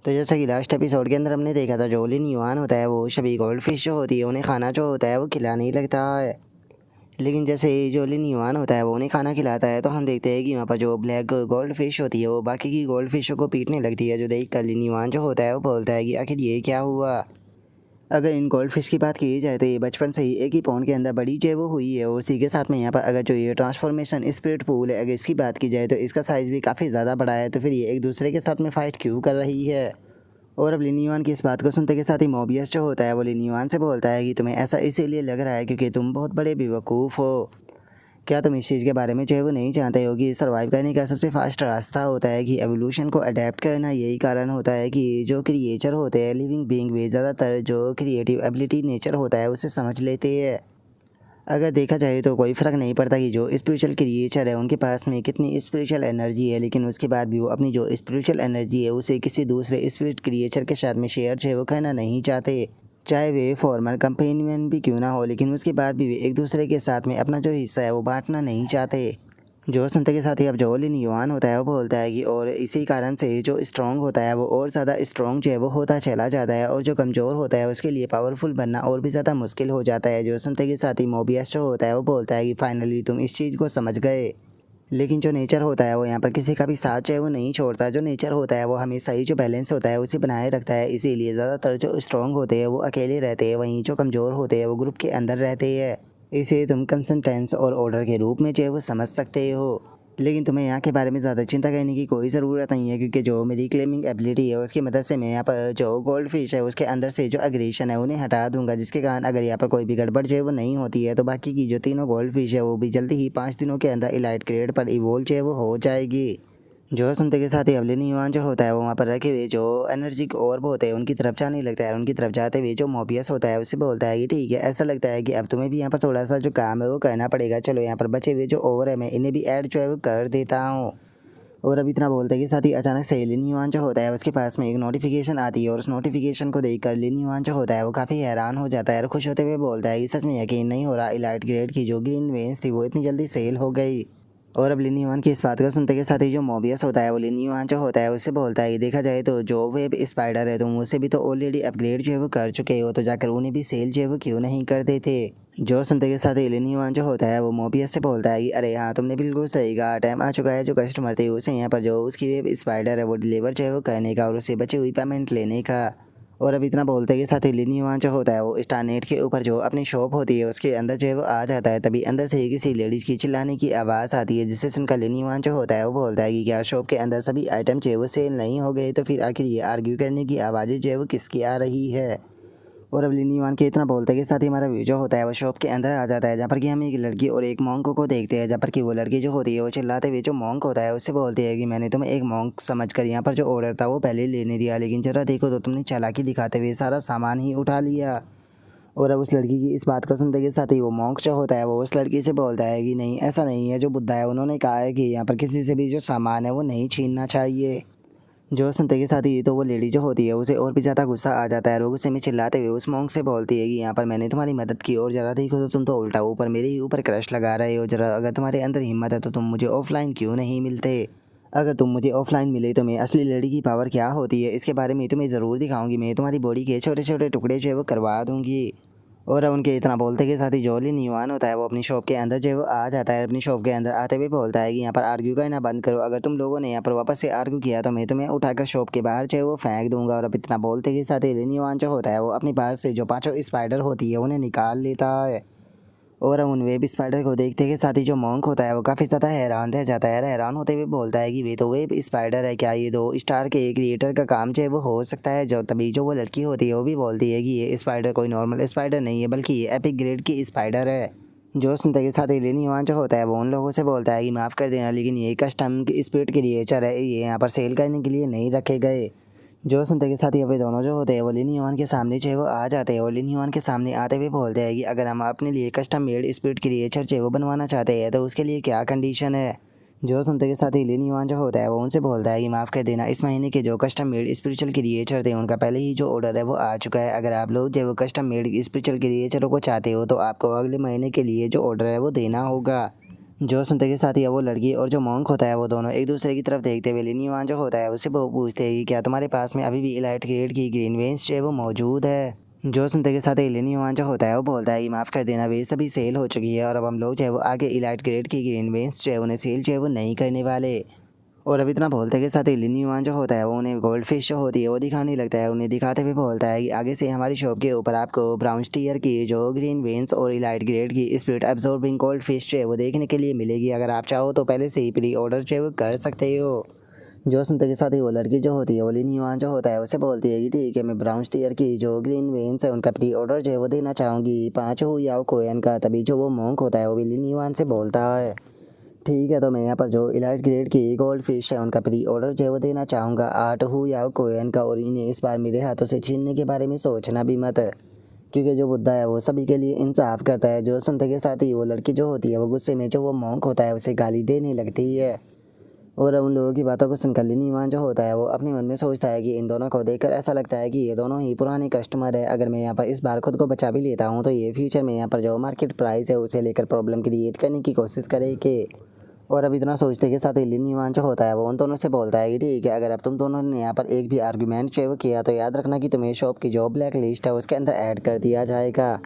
तो जैसा कि लास्ट एपिसोड के अंदर हमने देखा था, जो लिन युआन होता है वो सभी गोल्ड फिश जो होती है उन्हें खाना जो होता है वो खिलाने लगता है। लेकिन जैसे ही जो लिन युआन होता है वो उन्हें खाना खिलाता है तो हम देखते हैं कि वहाँ पर जो ब्लैक गोल्ड फिश होती है वो बाकी की गोल्ड फिशों को पीटने लगती है। जो देख कर लिन युआन जो होता है वो बोलता है कि आखिर ये क्या हुआ। अगर इन गोल्ड फिश की बात की जाए तो ये बचपन से ही एक ही पॉन्ड के अंदर बड़ी जो है वो हुई है। और इसी के साथ में यहाँ पर अगर जो ये ट्रांसफॉर्मेशन स्पिरिट पूल है, अगर इसकी बात की जाए तो इसका साइज़ भी काफ़ी ज़्यादा बड़ा है। तो फिर ये एक दूसरे के साथ में फ़ाइट क्यों कर रही है। और अब लिन युआन की इस बात को सुनते के साथ ही मोबियस जो होता है वो लिन युआन से बोलता है कि तुम्हें ऐसा इसीलिए लग रहा है क्योंकि तुम बहुत बड़े बेवकूफ़ हो। क्या तुम इस चीज़ के बारे में जो है वो नहीं जानते हो कि सर्वाइव करने का सबसे फास्ट रास्ता होता है कि एवोल्यूशन को अडेप्ट करना। यही कारण होता है कि जो क्रिएचर होते हैं लिविंग बीइंग वे ज़्यादातर जो क्रिएटिव एबिलिटी नेचर होता है उसे समझ लेते हैं। अगर देखा जाए तो कोई फ़र्क नहीं पड़ता कि जो स्पिरिचुअल क्रिएचर है उनके पास में कितनी स्पिरिचुअल एनर्जी है, लेकिन उसके बाद भी वो अपनी जो स्पिरिचुअल एनर्जी है उसे किसी दूसरे स्पिरिट क्रिएचर के साथ में शेयर जो है वो करना नहीं चाहते। चाहे वे फॉर्मर कंपेनियन भी क्यों ना हो, लेकिन उसके बाद भी वे एक दूसरे के साथ में अपना जो हिस्सा है वो बांटना नहीं चाहते। जो सुनते के साथ ही अब जो लिन युआन होता है वो बोलता है कि और इसी कारण से जो स्ट्रॉन्ग होता है वो और ज़्यादा स्ट्रॉन्ग जो है वो होता चला जाता है और जो कमज़ोर होता है उसके लिए पावरफुल बनना और भी ज़्यादा मुश्किल हो जाता है। जो सुनते के साथ ही मोबियस जो होता है वो बोलता है कि फाइनली तुम इस चीज़ को समझ गए। लेकिन जो नेचर होता है वो यहाँ पर किसी का भी साथ जो है वो नहीं छोड़ता। जो नेचर होता है वो हमेशा ही जो बैलेंस होता है उसे बनाए रखता है। इसीलिए ज़्यादातर जो स्ट्रॉन्ग होते हैं वो अकेले रहते हैं, वहीं जो कमज़ोर होते हैं वो ग्रुप के अंदर रहते हैं। इसे तुम कंसिस्टेंस और ऑर्डर के रूप में जो है वो समझ सकते हो। लेकिन तुम्हें यहाँ के बारे में ज़्यादा चिंता करने की कोई ज़रूरत नहीं है, क्योंकि जो मेरी क्लेमिंग एबिलिटी है उसकी मदद से मैं यहाँ पर जो गोल्ड फिश है उसके अंदर से जो एग्रेशन है उन्हें हटा दूंगा, जिसके कारण अगर यहाँ पर कोई भी गड़बड़ जो है वो नहीं होती है तो बाकी की जो तीनों गोल्ड फिश है वो भी जल्दी ही 5 दिनों के अंदर इलाइट ग्रेड पर इवोल्व जो है वो हो जाएगी। जो सुनते के साथ ही अवलिन युआन जो होता है वो वहाँ पर रखे हुए जो एनर्जी ऑर्ब होते हैं उनकी तरफ जाने लगता है। उनकी तरफ जाते हुए जो मोबियस होता है उससे बोलता है कि ठीक है, ऐसा लगता है कि अब तुम्हें भी यहाँ पर थोड़ा सा जो काम है वो करना पड़ेगा। चलो यहाँ पर बचे हुए जो ओवर है मैं इन्हें भी ऐड जो है वो कर देता हूँ। और अब इतना बोलते के साथ ही अचानक से लिन युआन जो होता है उसके पास में एक नोटिफिकेशन आती है और उस नोटिफिकेशन को देखकर लिन युआन जो होता है वो काफ़ी हैरान हो जाता है और खुश होते हुए बोलता है कि सच में यकीन नहीं हो रहा, इलाइट ग्रेड की जो ग्रीन वेन्स थी वो इतनी जल्दी सेल हो गई। और अब लिन युआन की इस बात को सुनते के साथ ही जो मोबियस होता है वो लिन युआन जो होता है उससे बोलता है कि देखा जाए तो जो वेब स्पाइडर है तुम उसे भी तो ऑलरेडी अपग्रेड जो है वो कर चुके हो, तो जाकर उन्हें भी सेल जो है वो क्यों नहीं कर देते। जो सुनते के साथ ही लिन युआन जो होता है वो मोबियस से बोलता है कि अरे हाँ, तुमने बिल्कुल सही कहा, टाइम आ चुका है जो कस्टमर थे उसे यहाँ पर जो उसकी वेब स्पाइडर है वो डिलीवर जो है वो करने का और उसे बची हुई पेमेंट लेने का। और अब इतना बोलते के साथ ही लिन युआन जो होता है वो स्टारनेट के ऊपर जो अपनी शॉप होती है उसके अंदर जो है वो आ जाता है। तभी अंदर से ही किसी लेडीज़ की चिल्लाने की आवाज़ आती है, जिससे सुनकर लिन युआन जो होता है वो बोलता है कि क्या शॉप के अंदर सभी आइटम जो है वो सेल नहीं हो गए, तो फिर आखिर ये आर्ग्यू करने की आवाज़ें जो है वो किसकी आ रही है। और अब लिन युआन के इतना बोलते के साथ ही हमारा व्यू जो होता है वो शॉप के अंदर आ जाता है, जहाँ पर कि हम एक लड़की और एक मॉन्क को देखते हैं। जहाँ पर कि वो लड़की जो होती है वो चिल्लाते हुए जो मॉन्क होता है उससे बोलती है कि मैंने तुम्हें एक मॉन्क समझकर यहाँ पर जो ऑर्डर था वो पहले लेने दिया, लेकिन जरा देखो तो तुमने चालाकी दिखाते हुए सारा सामान ही उठा लिया। और अब उस लड़की की इस बात को सुनते के साथ ही वो मॉन्क जो होता है वो उस लड़की से बोलता है कि नहीं, ऐसा नहीं है, जो बुद्धा है उन्होंने कहा है कि यहाँ पर किसी से भी जो सामान है वो नहीं छीनना चाहिए। जो सुनते के साथ ही तो वो लेडी जो होती है उसे और भी ज़्यादा गुस्सा आ जाता है और वो गुस्से में चिल्लाते हुए उस मॉन्क से बोलती है कि यहाँ पर मैंने तुम्हारी मदद की और ज़रा देखो तो तुम तो उल्टा ऊपर मेरे ही ऊपर क्रश लगा रहे हो। जरा अगर तुम्हारे अंदर हिम्मत है तो तुम मुझे ऑफलाइन क्यों नहीं मिलते। अगर तुम मुझे ऑफलाइन मिले तो मैं असली लड़ी की पावर क्या होती है इसके बारे में तुम्हें ज़रूर दिखाऊंगी। मैं तुम्हारी बॉडी के छोटे छोटे टुकड़े जो है वो करवा दूंगी। और अब उनके इतना बोलते के साथ ही जो लिन युआन होता है वो अपनी शॉप के अंदर जो है वो आ जाता है। अपनी शॉप के अंदर आते हुए बोलता है कि यहाँ पर आर्ग्यू करना बंद करो, अगर तुम लोगों ने यहाँ पर वापस से आर्ग्यू किया तो मैं तुम्हें उठाकर शॉप के बाहर जो है वो फेंक दूंगा। और अब इतना बोलते के साथ ही लिन युआन जो होता है वो अपनी पास से जो 5 स्पाइडर होती है उन्हें निकाल लेता है। और उन वेब स्पाइडर को देखते के साथ ही जो मॉन्क होता है वो काफ़ी ज़्यादा हैरान रह जाता है। हैरान होते हुए बोलता है कि वे तो वेब स्पाइडर है, क्या ये 2 स्टार के क्रिएटर का काम जो है वो हो सकता है। जो तभी जो वो लड़की होती है वो भी बोलती है कि ये स्पाइडर कोई नॉर्मल स्पाइडर नहीं है, बल्कि ये एपिक ग्रेड की स्पाइडर है। जो सुनते के साथ ही लिन युआन जो होता है वो उन लोगों से बोलता है कि माफ़ कर देना, लेकिन ये कस्टम स्पिरिट क्रिएचर है, ये यहाँ पर सेल करने के लिए नहीं रखे गए। जो सुनते के साथ ही अभी दोनों जो होते हैं वो लिन युआन के सामने जो है वो आ जाते हैं और लिन युआन के सामने आते हुए बोलते हैं कि अगर हम अपने लिए कस्टम मेड स्पिरिट क्रिएचर जो है वो बनवाना चाहते हैं तो उसके लिए क्या कंडीशन है। जो सुनते के साथ ही लिन युआन जो होता है वो उनसे बोलता है कि माफ़ कर देना, इस महीने के जो कस्टम मेड स्पिरिचुअल क्रिएचर थे उनका पहले ही जो ऑर्डर है वो आ चुका है। अगर आप लोग जो है वो कस्टम मेड स्पिरिचुअल क्रिएचरों को चाहते हो तो आपको अगले महीने के लिए जो ऑर्डर है वो देना होगा। जो सुनते के साथ ही वो लड़की और जो मॉन्क होता है वो दोनों एक दूसरे की तरफ देखते हुए लिन युआन जो होता है उससे वो पूछते हैं कि क्या तुम्हारे पास में अभी भी इलाइट ग्रेड की ग्रीन वेंस जो है वो मौजूद है। जो सुनते के साथ ही लिन युआन जो होता है वो बोलता है कि माफ़ कर देना, वे सभी सेल हो चुकी है और अब हम लोग जो है वो आगे इलाइट ग्रेड की ग्रीन वेंस जो है उन्हें सेल जो है वो नहीं करने वाले। और अब इतना बोलते के साथ ही लिन युआन जो होता है वो उन्हें गोल्ड फिश जो होती है वो दिखाने लगता है। उन्हें दिखाते हुए बोलता है कि आगे से हमारी शॉप के ऊपर आपको ब्राउन टीयर की जो ग्रीन वेंस और इलाइट ग्रेड की स्पिरिट एब्जॉर्बिंग गोल्ड फिश जो है वो देखने के लिए मिलेगी। अगर आप चाहो तो पहले से ही प्री ऑर्डर जो है वो कर सकते हो। जो सुनते के साथ ही वो लड़की जो होती है वो लिन युआन जो होता है उसे बोलती है कि ठीक है, मैं ब्राउन टीयर की जो ग्रीन वेंस है उनका प्री ऑर्डर जो है वो देना चाहूँगी 5 कोयन का। तभी जो वो मॉन्क होता है वो भी लिन युआन से बोलता है ठीक है, तो मैं यहाँ पर जो इलाइट ग्रेड की गोल्ड फिश है उनका प्री ऑर्डर जो है वो देना चाहूँगा 8 कोयन का। और इन्हें इस बार मेरे हाथों से छीनने के बारे में सोचना भी मत, क्योंकि जो बुद्धा है वो सभी के लिए इंसाफ करता है। जो सुनते के साथ ही वो लड़की जो होती है वो गुस्से में जो वो मॉन्क होता है उसे गाली देने लगती है। और उन लोगों की बातों को सुनकर लिन युआन जो होता है वो अपने मन में सोचता है कि इन दोनों को देखकर ऐसा लगता है कि ये दोनों ही पुराने कस्टमर है। अगर मैं यहाँ पर इस बार खुद को बचा भी लेता हूँ तो ये फ्यूचर में यहाँ पर जो मार्केट प्राइस है उसे लेकर प्रॉब्लम क्रिएट करने की कोशिश करेगी। और अब इतना सोचते के साथ ही लिन युआन जो होता है वो उन दोनों से बोलता है कि ठीक है, अगर अब तुम दोनों ने यहाँ पर एक भी आर्गुमेंट जो है वो किया तो याद रखना कि तुम्हें शॉप की जो ब्लैक लिस्ट है उसके अंदर ऐड कर दिया जाएगा।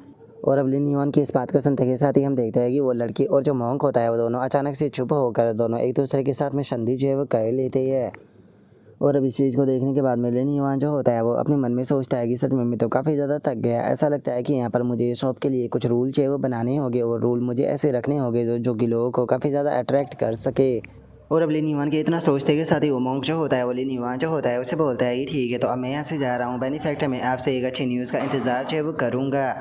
और अब लिन युआन की इस बात को सुनते के साथ ही हम देखते हैं कि वो लड़की और जो मॉन्क होता है वो दोनों अचानक से चुप होकर दोनों एक दूसरे के साथ में संधि जो है वो कर लेते हैं। और अब इस चीज़ को देखने के बाद में लिन युआन जो होता है वो अपने मन में सोचता है कि सच में मैं तो काफ़ी ज़्यादा थक गया। ऐसा लगता है कि यहाँ पर मुझे शॉप के लिए कुछ रूल जो है वो बनाने होंगे और रूल मुझे ऐसे रखने होंगे जो कि लोगों को काफ़ी ज़्यादा अट्रैक्ट कर सके। और अब लिन युआन के इतना सोचते के साथ ही वो मॉन्क जो होता है वो लिन युआन जो होता है उसे बोलता है कि ठीक है, तो अब मैं यहाँ से जा रहा हूँ। बेनिफैक्ट मैं आपसे एक अच्छी न्यूज़ का इंतज़ार जो है वो करूँगा।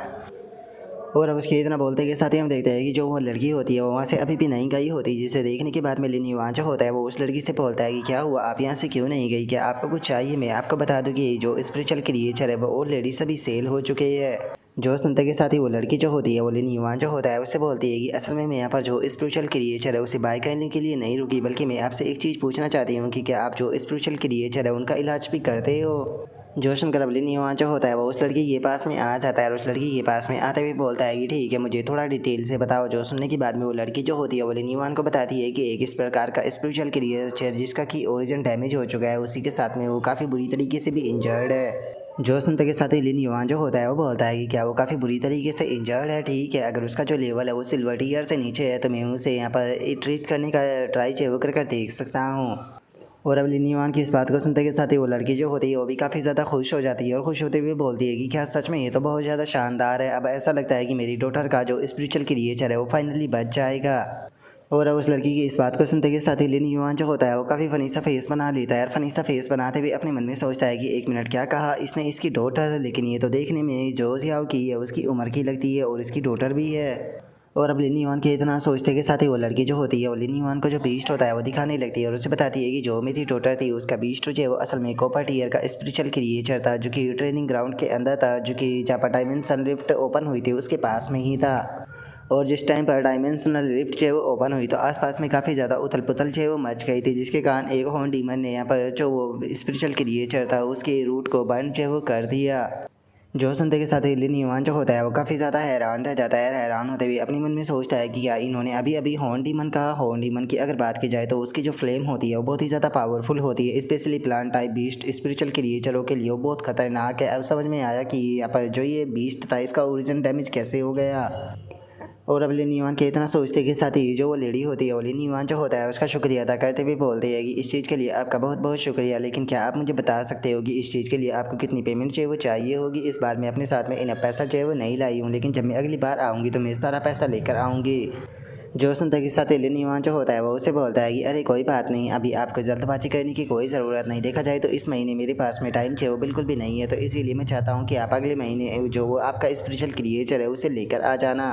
और अब उसके इतना बोलते के साथ ही हम देखते हैं कि जो वो लड़की होती है वो वहाँ से अभी भी नहीं गई होती, जिसे देखने के बाद में लिन युआन जो होता है वो उस लड़की से बोलता है कि क्या हुआ, आप यहाँ से क्यों नहीं गई, क्या आपको कुछ चाहिए? मैं आपको बता दूँ कि जो स्पिरिचुअल क्रिएचर है वो ऑलरेडी सभी सेल हो चुके हैं। जो सुनते के साथ ही वो लड़की जो होती है वो लिन युआन जो होता है उससे बोलती है कि असल में मैं यहाँ पर जो स्पिरिचुअल क्रिएचर है उसे बाय करने के लिए नहीं रुकी, बल्कि मैं आपसे एक चीज़ पूछना चाहती हूँ कि क्या आप जो स्पिरिचुअल क्रिएचर है उनका इलाज भी करते हो? जो सुनकर अब लिन युआन जो होता है वो उस लड़की के पास में आ जाता है और उस लड़की के पास में आते हुए बोलता है कि ठीक है, मुझे थोड़ा डिटेल से बताओ। जो सुनने के बाद में वो लड़की जो होती है वो लिन युआन को बताती है कि एक इस प्रकार का स्पिरिचुअल क्रिएचर जिसका कि ओरिजिन डैमेज हो चुका है, उसी के साथ में वो काफ़ी बुरी तरीके से भी इंजर्ड है। जो सुनते के साथ ही लिन युआन जो होता है वो बोलता है कि क्या वो काफ़ी बुरी तरीके से इंजर्ड है? ठीक है, अगर उसका जो लेवल है वो सिल्वर टीयर से नीचे है तो मैं उसे यहाँ पर ट्रीट करने का ट्राई जो है वो कर देख सकता हूँ। और अब लिन युआन की इस बात को सुनते के साथ ही वो लड़की जो होती है वो भी काफ़ी ज़्यादा खुश हो जाती है और खुश होते हुए बोलती है कि क्या सच में ये तो बहुत ज़्यादा शानदार है। अब ऐसा लगता है कि मेरी डॉटर का जो स्पिरिचुअल क्रिएचर है वो फाइनली बच जाएगा। और अब उस लड़की की इस बात को सुनते के साथ ही लिन युआन जो होता है वो काफ़ी फ़नी सा फेस बना लेता है और फ़नी सा फेस बनाते हुए अपने मन में सोचता है कि एक मिनट, क्या कहा इसने, इसकी डॉटर? लेकिन ये तो देखने में जो जियाओ की है उसकी उम्र की लगती है और इसकी डॉटर भी है। और अब लिन युआन के इतना सोचते के साथ ही वो लड़की जो होती है वो लिन युआन को जो बीस्ट होता है वो दिखाने लगती है और उसे बताती है कि जो मेरी डॉटर थी उसका बीस्ट जो है वो असल में कॉपर टीयर का स्पिरिचुअल क्रिएचर था, जो कि ट्रेनिंग ग्राउंड के अंदर था, जो कि जहाँ पर डायमेंशन रिफ्ट ओपन हुई थी उसके पास में ही था। और जिस टाइम पर डायमेंशनल रिफ्ट जो है वो ओपन हुई तो आसपास में काफ़ी ज़्यादा उथल पुथल जो है वो मच गई थी, जिसके कारण एक हॉर्न डीमन ने यहाँ पर जो वो स्पिरिचुअल क्रिएचर था उसके रूट को बर्न जो है वो कर दिया। जो सुनते के साथ ही लिन युआन जो होता है वो काफ़ी ज़्यादा हैरान रह जाता है। हैरान होते हुए अपने मन में सोचता है कि क्या इन्होंने अभी अभी हॉर्न डीमन कहा। हॉर्न डीमन की अगर बात की जाए तो उसकी जो फ्लेम होती है वो बहुत ही ज़्यादा पावरफुल होती है, specially plant type beast spiritual क्रिएचरों के लिए वो बहुत खतरनाक है। अब समझ में आया कि यहाँ पर जो ये बीस्ट था इसका ओरिजिन डैमेज कैसे हो गया। और अब लिन युआन के इतना सोचते के साथ ही जो वो लेडी होती है वो लिन युआन जो होता है उसका शुक्रिया अदा करते हुए बोलते हैं कि इस चीज़ के लिए आपका बहुत बहुत शुक्रिया, लेकिन क्या आप मुझे बता सकते हो कि इस चीज़ के लिए आपको कितनी पेमेंट जो है वो चाहिए होगी? इस बार मैं अपने साथ में इतना पैसा जो है वो नहीं लाई हूँ, लेकिन जब मैं अगली बार आऊँगी तो मैं सारा पैसा लेकर आऊँगी। जो सुनते के साथ लिन युआन जो होता है वो उसे बोलता है कि अरे कोई बात नहीं, अभी आपको जल्दबाजी करने की कोई ज़रूरत नहीं। देखा जाए तो इस महीने मेरे पास में टाइम जो है वो बिल्कुल भी नहीं है, तो इसीलिए मैं चाहता हूँ कि आप अगले महीने जो वो आपका स्पिरिचुअल क्रिएचर है उसे लेकर आ जाना।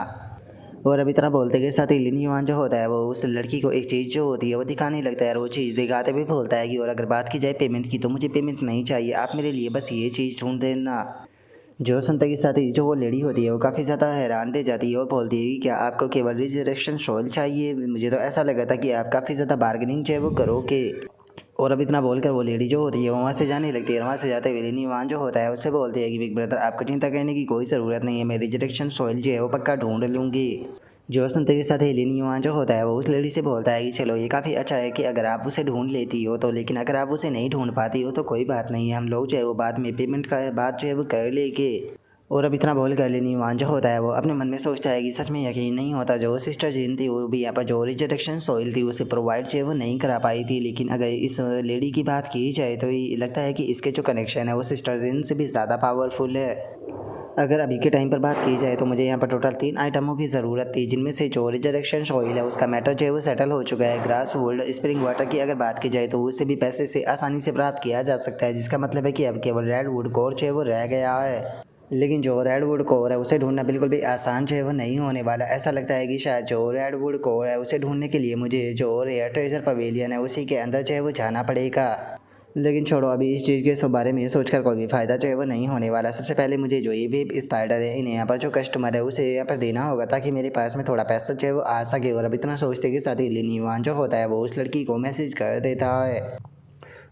और अभी तरह बोलते के साथ ही लिन युआन जो होता है वो उस लड़की को एक चीज़ जो होती है वो दिखाने लगता है और वो चीज़ दिखाते हुए बोलता है कि और अगर बात की जाए पेमेंट की तो मुझे पेमेंट नहीं चाहिए, आप मेरे लिए बस ये चीज़ ढूंढ देना। जो सुनते के साथ ही जो वो लेडी होती है वो काफ़ी ज़्यादा हैरान रह जाती है और बोलती है कि क्या आपको केवल रिजरेक्शन सोल चाहिए? मुझे तो ऐसा लगा था कि आप काफ़ी ज़्यादा बार्गेनिंग जो है वो करोगे। और अब इतना बोलकर वो लेडी जो होती है वो वहाँ से जाने लगती है और वहाँ से जाते हुए लिन युआन जो होता है उससे बोलती है कि बिग ब्रदर आपको चिंता करने की कोई ज़रूरत नहीं है, मैं रिजरेक्शन सॉइल जो है वो पक्का ढूंढ लूँगी। जो सुनते के साथ ही लिन युआन जो होता है वो उस लड़की से बोलता है कि चलो ये काफ़ी अच्छा है कि अगर आप उसे ढूंढ लेती हो तो, लेकिन अगर आप उसे नहीं ढूंढ पाती हो तो कोई बात नहीं है, हम लोग जो है वो बाद में पेमेंट का बात जो है वो कर लेंगे। और अब इतना बोल कर लिन युआन जो होता है वो अपने मन में सोचता है कि सच में यकीन नहीं होता, जो सिस्टर जिन थी वो भी यहाँ पर जो रिजर्वेशन सॉइल थी उसे प्रोवाइड जो है वो नहीं करा पाई थी, लेकिन अगर इस लेडी की बात की जाए तो ये लगता है कि इसके जो कनेक्शन है वो सिस्टर जिन से भी ज़्यादा पावरफुल है। अगर अभी के टाइम पर बात की जाए तो मुझे यहाँ पर टोटल 3 आइटमों की ज़रूरत थी, जिनमें से जो रिजरेक्शन सॉइल है उसका मैटर जो है वो सेटल हो चुका है। ग्रास वुड स्प्रिंग वाटर की अगर बात की जाए तो उससे भी पैसे से आसानी से प्राप्त किया जा सकता है, जिसका मतलब है कि अब केवल रेड वुड कोर जो है वो रह गया है। लेकिन जो रेड वुड कोर है उसे ढूंढना बिल्कुल भी आसान जो है वो नहीं होने वाला। ऐसा लगता है कि शायद जो रेड वुड कोर है उसे ढूंढने के लिए मुझे जो रेयर ट्रेजर पवेलियन है उसी के अंदर जो है वो जाना पड़ेगा। लेकिन छोड़ो, अभी इस चीज़ के बारे में सोचकर कोई भी फ़ायदा जो है वो नहीं होने वाला। सबसे पहले मुझे जो ये वेब स्पाइडर है इन्हें यहाँ पर जो कस्टमर है उसे यहाँ पर देना होगा, ताकि मेरे पास में थोड़ा पैसा जो है वो आ सके। और अब इतना सोचते के साथ ही लिन युआन जो होता है वो उस लड़की को मैसेज कर देता है।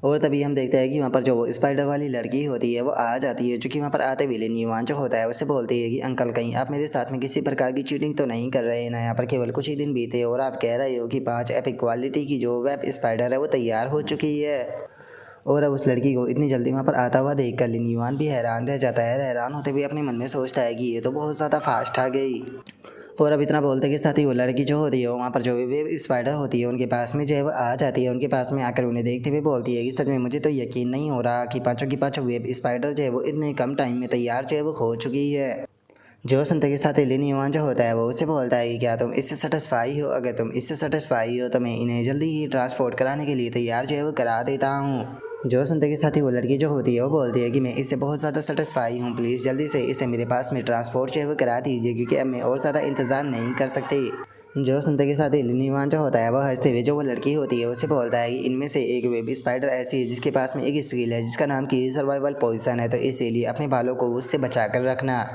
और तभी हम देखते हैं कि वहाँ पर जो स्पाइडर वाली लड़की होती है वो आ जाती है, जो कि वहाँ पर आते हुए लिन युआन जो होता है उसे बोलती है कि अंकल कहीं आप मेरे साथ में किसी प्रकार की चीटिंग तो नहीं कर रहे हैं ना, यहाँ पर केवल कुछ ही दिन बीते और आप कह रहे हो कि 5 एपिक क्वालिटी की जो वेब स्पाइडर है वो तैयार हो चुकी है। और अब उस लड़की को इतनी जल्दी वहाँ पर आता हुआ देख कर लिन युआन भी हैरान रह जाता है। हैरान होते हुए अपने मन में सोचता है कि ये तो बहुत ज़्यादा फास्ट आ गई। और अब इतना बोलते के साथ ही वो लड़की जो होती है वहाँ पर जो वेब स्पाइडर होती है उनके पास में जो है वो आ जाती है। उनके पास में आकर उन्हें देखते हुए बोलती है कि सच में मुझे तो यकीन नहीं हो रहा कि पाँचों की पाँचों वेब स्पाइडर जो है वो इतने कम टाइम में तैयार जो है वो हो चुकी है। जो सुनते के साथ ही लिन युआन जो होता है वो उसे बोलता है कि क्या तुम इससे सेटिस्फाई हो? अगर तुम इससे सेटिस्फाई हो तो मैं इन्हें जल्दी ही ट्रांसपोर्ट कराने के लिए तैयार जो है वो करा देता हूँ। जो सुनते के साथ ही वो लड़की जो होती है वो बोलती है कि मैं इससे बहुत ज़्यादा सेटिस्फाई हूँ, प्लीज़ जल्दी से इसे मेरे पास में ट्रांसपोर्ट जो है वो करा दीजिए, क्योंकि अब मैं और ज़्यादा इंतज़ार नहीं कर सकती। जो सुनते के साथ ही लिन युआन जो होता है वो हंसते हुए जो वो लड़की होती है उसे बोलता है कि इनमें से एक वेब स्पाइडर ऐसी है जिसके पास में एक स्किल है जिसका नाम की सर्वाइवल पोजीशन है, तो इसीलिए अपने बालों को उससे बचा कर रखना।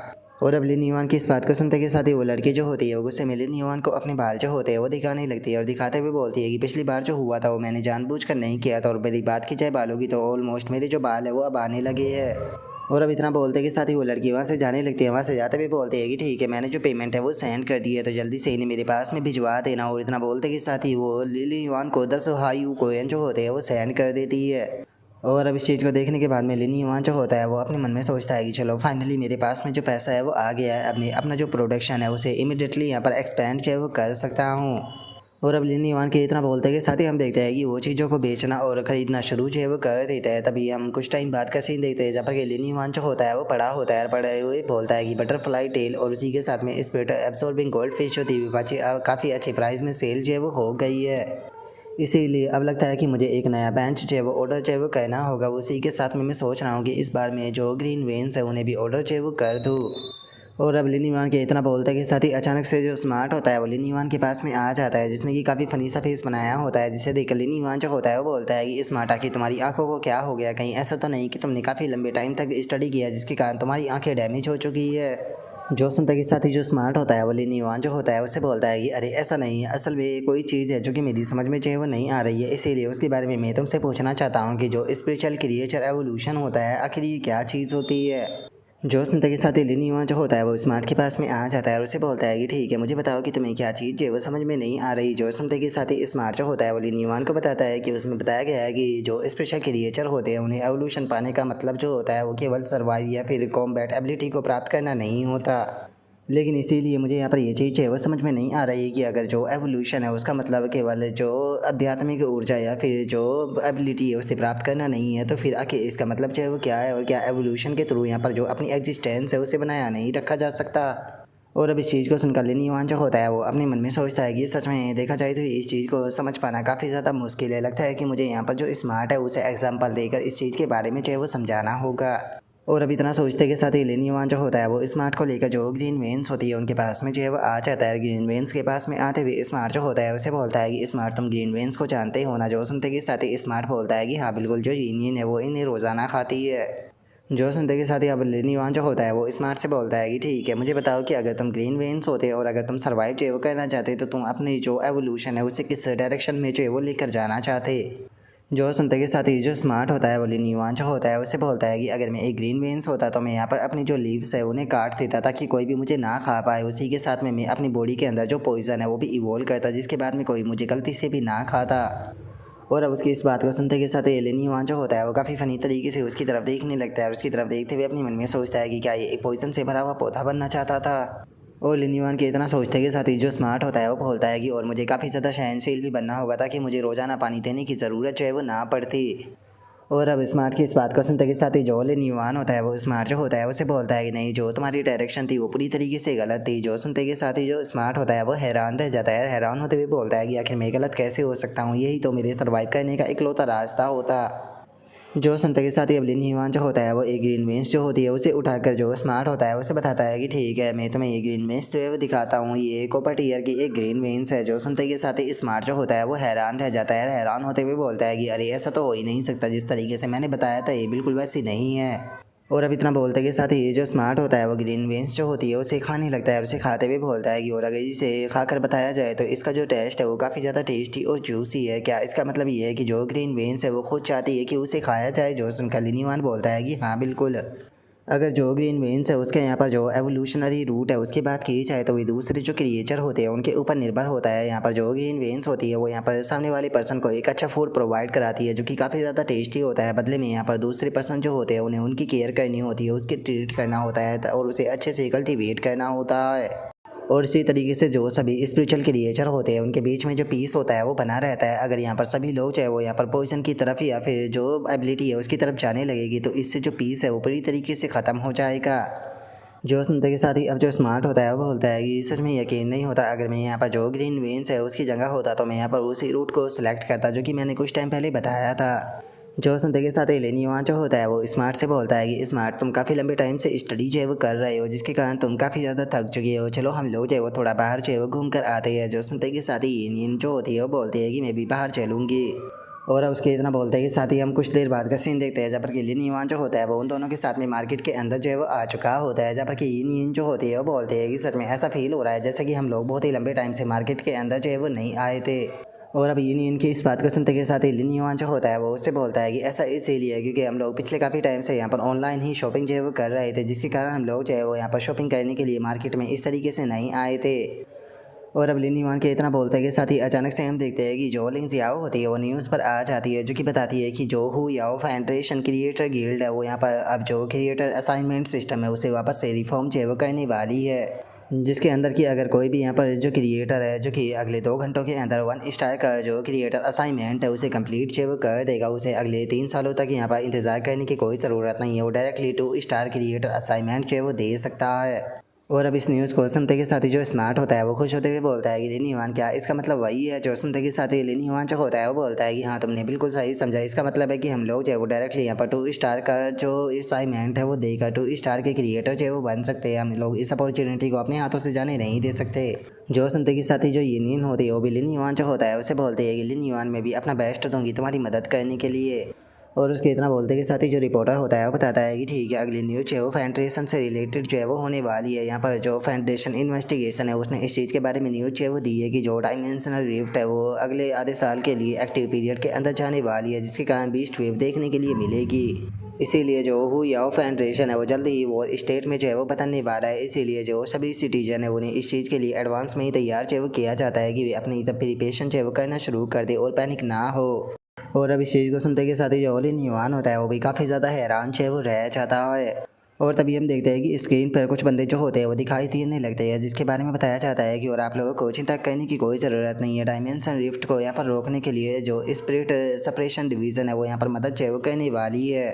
और अब लिन युआन की इस बात को सुनते के साथ ही वो लड़की जो होती है वो गुस्से में लिन युआन को अपने बाल जो होते हैं वो दिखाने लगती है और दिखाते हुए बोलती है कि पिछली बार जो हुआ था वो मैंने जानबूझकर नहीं किया था, और मेरी बात की जाए बालों की तो ऑलमोस्ट मेरे जो बाल है वो अब आने लगे हैं। और अब इतना बोलते के साथ ही वो लड़की वहाँ से जाने लगती है। वहाँ से जाते हुए बोलते हैं कि ठीक है, मैंने जो पेमेंट है वो सेंड कर दी है, तो जल्दी से इन्हें मेरे पास में भिजवा देना। और इतना बोलते के साथ ही वो लिन युआन को 10 हाई कोइन जो होते हैं वो सेंड कर देती है। और अब इस चीज़ को देखने के बाद में लिन युआन जो होता है वो अपने मन में सोचता है कि चलो फाइनली मेरे पास में जो पैसा है वो आ गया है, अब मैं अपना जो प्रोडक्शन है उसे इमिडिएटली यहाँ पर एक्सपेंड जो है वो कर सकता हूँ। और अब लिन युआन के इतना बोलते के साथ ही हम देखते हैं कि वो चीज़ों को बेचना और ख़रीदना शुरू जो है वो कर देता है। तभी हम कुछ टाइम बाद का सीन देखते हैं जहाँ पर कि लिन युआन जो होता है वो पड़ा होता है, पड़े हुए बोलता है कि बटरफ्लाई टेल और उसी के साथ में स्पिरिट एब्सॉर्बिंग गोल्ड फिश होती है काफ़ी अच्छे प्राइस में सेल जो है वो हो गई है। इसीलिए अब लगता है कि मुझे एक नया बेंच जो है वो ऑर्डर जो है वो करना होगा। उसी के साथ में मैं सोच रहा हूँ कि इस बार में जो ग्रीन वेन्स है उन्हें भी ऑर्डर जो है वो कर दूँ। और अब लिन युआन के इतना बोलता है कि साथ ही अचानक से जो स्मार्ट होता है वो लिन युआन के पास में आ जाता है, जिसने कि काफ़ी फनी सा फेस बनाया होता है, जिसे देखकर लिन युआन जो होता है वो बोलता है कि स्मार्ट आखिर तुम्हारी आंखों को क्या हो गया? कहीं ऐसा तो नहीं कि तुमने काफ़ी लंबे टाइम तक स्टडी किया जिसके कारण तुम्हारी आंखें डैमेज हो चुकी है? जो सुनते के साथ ही जो स्मार्ट होता है वो लिन युआन जो होता है उससे बोलता है कि अरे ऐसा नहीं है, असल में कोई चीज़ है जो कि मेरी समझ में जो है वो नहीं आ रही है, इसीलिए उसके बारे में मैं तुमसे पूछना चाहता हूँ कि जो स्पिरिचुअल क्रिएचर एवोल्यूशन होता है आखिर ये क्या चीज़ होती है? जो सुनते के साथ ही लिन युआन जो होता है वो स्मार्ट के पास में आ जाता है और उसे बोलता है कि ठीक है, मुझे बताओ कि तुम्हें क्या चीज़ जो है वो समझ में नहीं आ रही। जो सुनते के साथ ही स्मार्ट जो होता है वो लिन युआन को बताता है कि उसमें बताया गया है कि जो स्पेशल क्रिएचर होते हैं उन्हें एवोल्यूशन पाने का मतलब जो होता है वो केवल सर्वाइव या फिर कॉम्बैट एबिलिटी को प्राप्त करना नहीं होता। लेकिन इसीलिए मुझे यहाँ पर ये चीज़ है वो समझ में नहीं आ रही है कि अगर जो एवोल्यूशन है उसका मतलब केवल जो आध्यात्मिक ऊर्जा या फिर जो एबिलिटी है उसे प्राप्त करना नहीं है, तो फिर आखिर इसका मतलब जो है वो क्या है? और क्या एवोल्यूशन के थ्रू यहाँ पर जो अपनी एग्जिस्टेंस है उसे बनाया नहीं रखा जा सकता? और अब इस चीज़ को सुनकर लिन युआन जो होता है वो अपने मन में सोचता है कि सच में देखा जाए तो इस चीज़ को समझ पाना काफ़ी ज़्यादा मुश्किल है। लगता है कि मुझे यहाँ पर जो स्मार्ट है उसे एग्जाम्पल देकर इस चीज़ के बारे में जो है वो समझाना होगा। और अब इतना सोचते के साथ ही लिन युआन जो होता है वो स्मार्ट को लेकर जो ग्रीन वेन्स होती है उनके पास में जो है वो आ जाता है। ग्रीन वेन्स के पास में आते हुए स्मार्ट जो होता है उसे बोलता है कि स्मार्ट तुम ग्रीन वेन्स को जानते हो ना? जो सुनते के साथ ही स्मार्ट बोलता है कि हाँ बिल्कुल, जो यूनियन है वो इन्हें रोज़ाना खाती है। जो सुनते के साथ ही अब लिन युआन जो होता है वो स्मार्ट से बोलता है कि ठीक है, मुझे बताओ कि अगर तुम ग्रीन वेन्स होते और अगर तुम सर्वाइव जो है वो करना चाहते तो तुम अपनी जो एवोल्यूशन है उसे किस डायरेक्शन में जो है वो लेकर जाना चाहते? जो सुनते के साथ ही जो स्मार्ट होता है वो लिन युआन जो होता है उसे बोलता है कि अगर मैं एक ग्रीन वेन्स होता तो मैं यहाँ पर अपनी जो लीव्स है उन्हें काट देता ताकि कोई भी मुझे ना खा पाए। उसी के साथ में मैं अपनी बॉडी के अंदर जो पॉइजन है वो भी इवोल्व करता जिसके बाद में कोई मुझे गलती से भी ना खाता। और अब उसकी इस बात को सुनते के साथ लिन युआन जो होता है वो काफ़ी फ़नी तरीके से उसकी तरफ देखने लगता है और उसकी तरफ देखते हुए अपने मन में सोचता है कि क्या ये एक पॉइजन से भरा हुआ पौधा बनना चाहता था। और लिन युआन के इतना सोचते के साथ ही जो स्मार्ट होता है वो बोलता है कि और मुझे काफ़ी ज़्यादा सहनशील भी बनना होगा ताकि मुझे रोज़ाना पानी देने की ज़रूरत जो है वो ना पड़ती। और अब स्मार्ट की इस बात को सुनते के साथ ही जो लिन युआन होता है वो स्मार्ट जो होता है उसे बोलता है कि नहीं, जो तुम्हारी डायरेक्शन थी वो पूरी तरीके से गलत थी। जो सुनते के साथ ही जो स्मार्ट होता है वो हैरान रह जाता है। हैरान होते हुए बोलता है कि आखिर मैं गलत कैसे हो सकता हूँ, यही तो मेरे सर्वाइव करने का इकलौता रास्ता होता। जो सुनते के साथ ही अब लिन युआन जो होता है वो एक ग्रीन वेन्स जो होती है उसे उठाकर जो स्मार्ट होता है उसे बताता है कि ठीक है, मैं तुम्हें ये ग्रीन वेन्स जो है वो दिखाता हूँ। ये कॉपर ईयर की एक ग्रीन वेन्स है। जो सुनते के साथ ही स्मार्ट जो होता है वो हैरान रह जाता है। हैरान होते हुए बोलता है कि अरे ऐसा तो हो ही नहीं सकता, जिस तरीके से मैंने बताया था ये बिल्कुल वैसी नहीं है। और अब इतना बोलते के साथ ही ये जो स्मार्ट होता है वो ग्रीन वेन्स जो होती है उसे खाने लगता है और उसे खाते हुए बोलता है कि और अगर इसे खाकर बताया जाए तो इसका जो टेस्ट है वो काफ़ी ज़्यादा टेस्टी और जूसी है। क्या इसका मतलब ये है कि जो ग्रीन वेन्स है वो खुद चाहती है कि उसे खाया जाए? जो सुनकर लिन युआन बोलता है कि हाँ बिल्कुल। अगर जो ग्रीन वेन्स है उसके यहाँ पर जो एवोल्यूशनरी रूट है उसकी बात की जाए तो वे दूसरे जो क्रिएचर होते हैं उनके ऊपर निर्भर होता है। यहाँ पर जो ग्रीन वेन्स होती है वो यहाँ पर सामने वाले पर्सन को एक अच्छा फूड प्रोवाइड कराती है जो कि काफ़ी ज़्यादा टेस्टी होता है। बदले में यहाँ पर दूसरे पर्सन जो होते हैं उन्हें उनकी केयर करनी होती है, उसकी ट्रीट करना होता है और उसे अच्छे से कल्टीवेट करना होता है। और इसी तरीके से जो सभी स्पिरिचुअल क्रिएचर होते हैं उनके बीच में जो पीस होता है वो बना रहता है। अगर यहाँ पर सभी लोग चाहे वो यहाँ पर पोजीशन की तरफ या फिर जो एबिलिटी है उसकी तरफ जाने लगेगी तो इससे जो पीस है वो पूरी तरीके से ख़त्म हो जाएगा। जो सुनते के साथ ही अब जो स्मार्ट होता है वो बोलता है कि सच में यकीन नहीं होता, अगर मैं यहाँ पर जो ग्रीन वेन्स है उसकी जगह होता तो मैं यहाँ पर उसी रूट को सिलेक्ट करता जो कि मैंने कुछ टाइम पहले बताया था। जो सुनते के साथ ही लिन युआन जो होता है वो स्मार्ट से बोलता है कि स्मार्ट, तुम काफ़ी लंबे टाइम से स्टडी जो है वो कर रहे हो जिसके कारण तुम काफ़ी ज़्यादा थक चुके हो। चलो हम लोग जो है वो थोड़ा बाहर जो है वो घूम कर आते हैं। जो सुनते के साथ ही yin जो होती है वो बोलती है कि मैं भी बाहर चलूँगी। और अब उसके इतना बोलते हैं कि साथ ही हम कुछ देर बाद का सीन देखते हैं जहाँ पर कि लिन युआन जो होता है वो उन दोनों के साथ में मार्केट के अंदर जो है वो आ चुका होता है। जहाँ पर कि yin जो होती है वो बोलते हैं कि सच में ऐसा फील हो रहा है जैसे कि हम लोग बहुत ही लंबे टाइम से मार्केट के अंदर जो है वो नहीं आए थे। और अब yin की इस बात को सुनते के साथ ही लिन युआन जो होता है वो उससे बोलता है कि ऐसा इसीलिए है क्योंकि हम लोग पिछले काफ़ी टाइम से यहाँ पर ऑनलाइन ही शॉपिंग जो है वो कर रहे थे, जिसके कारण हम लोग जो है वो यहाँ पर शॉपिंग करने के लिए मार्केट में इस तरीके से नहीं आए थे। और अब लिन युआन के इतना बोलते के साथ ही अचानक से हम देखते हैं कि जो लिंग जियाओ होती है वो न्यूज़ पर आ जाती है जो कि बताती है कि जो हु याओ फेडरेशन क्रिएटर गिल्ड है वो यहाँ पर अब जो क्रिएटर असाइनमेंट सिस्टम है उसे वापस से रिफॉर्म जो है वो करने वाली है, जिसके अंदर कि अगर कोई भी यहाँ पर जो क्रिएटर है जो कि अगले 2 घंटों के अंदर 1 स्टार का जो क्रिएटर असाइनमेंट है उसे कंप्लीट जो है वो कर देगा, उसे अगले 3 सालों तक यहाँ पर इंतज़ार करने की कोई ज़रूरत नहीं है। वो डायरेक्टली 2 स्टार क्रिएटर असाइनमेंट जो है वो दे सकता है। और अब इस न्यूज़ को सुनते के साथ ही जो स्मार्ट होता है वो खुश होते हुए बोलता है कि लिन युआन, क्या इसका मतलब वही है? जो सुनते के साथ ही लिन युआन जो होता है वो बोलता है कि हाँ तुमने बिल्कुल सही समझा, इसका मतलब है कि हम लोग जो है वो डायरेक्टली यहाँ पर 2 स्टार का जो असाइनमेंट है वो देकर 2 स्टार के क्रिएटर जो है वो बन सकते हैं। हम लोग इस अपॉर्चुनिटी को अपने हाथों से जाने नहीं दे सकते। जो सुनते के साथ ही जो yin होती है वो भी लिन युआन जो होता है उसे बोलती है कि लिन युआन में भी अपना बेस्ट दूंगी तुम्हारी मदद करने के लिए। और उसके इतना बोलते के साथ ही जो रिपोर्टर होता है वो बताता है कि ठीक है, अगली न्यूज़ जो है वो फेडरेशन से रिलेटेड जो है वो होने वाली है। यहाँ पर जो फेडरेशन इन्वेस्टिगेशन है उसने इस चीज़ के बारे में न्यूज़ जो है वो दी है कि जो डायमेंशनल रिफ्ट है वो अगले आधे साल के लिए एक्टिव पीरियड के अंदर जाने वाली है, जिसके कारण बीस्ट वेव देखने के लिए मिलेगी। इसीलिए जो हु याओ फेडरेशन है वो जल्दी ही वो स्टेट में जो है वो बदलने वाला है। इसीलिए जो सभी सिटीजन है उन्हें इस चीज़ के लिए एडवांस में ही तैयार जो है वो किया जाता है कि वे अपनी प्रिपरेशन जो है वो करना शुरू कर दे और पैनिक ना हो। और अब इस चीज़ को सुनते के साथ ही जो लिन युआन होता है वो भी काफ़ी ज़्यादा हैरान जो है वो रह जाता है। और तभी हम देखते हैं कि स्क्रीन पर कुछ बंदे जो होते हैं वो दिखाई देने लगते हैं, जिसके बारे में बताया जाता है कि और आप लोगों को चिंता करने की कोई ज़रूरत नहीं है। डायमेंशन रिफ्ट को यहाँ पर रोकने के लिए जो स्पिरिट सेपरेशन डिवीज़न है वो यहाँ पर मदद जो है वो करने वाली है।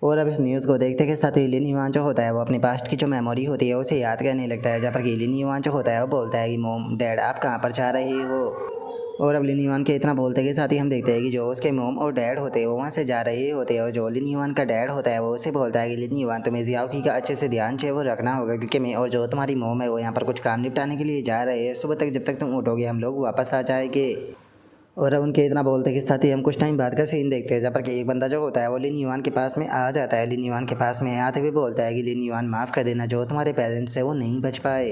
और अब इस न्यूज़ को देखते के साथ ही लिन युआन जो होता है वो अपने पास्ट की जो मेमोरी होती है उसे याद करने लगता है, जहाँ पर कि लिन युआन जो होता है वो बोलता है कि मोम डैड आप कहाँ पर जा रहे हो। और अब लिन युआन के इतना बोलते के साथ ही हम देखते हैं कि जो उसके मोम और डैड होते हैं वो वहाँ से जा रहे होते हैं। और जो लिन युआन का डैड होता है वो उसे बोलता है कि लिन युआन तुम्हें जियाओकी का अच्छे से ध्यान जो है वो रखना होगा, क्योंकि मैं और जो तुम्हारी मोम है वो यहाँ पर कुछ काम निपटाने के लिए जा रहे हैं। सुबह तक जब तक तुम उठोगे हम लोग वापस आ जाएंगे। और अब उनके इतना बोलते के साथ ही हम कुछ टाइम बाद का सीन देखते हैं जहाँ पर कि एक बंदा जो होता है वो लिन युआन के पास में आ जाता है। लिन युआन के पास में आते हुए बोलता है कि लिन युआन माफ़ कर देना, जो तुम्हारे पेरेंट्स है वो नहीं बच पाए।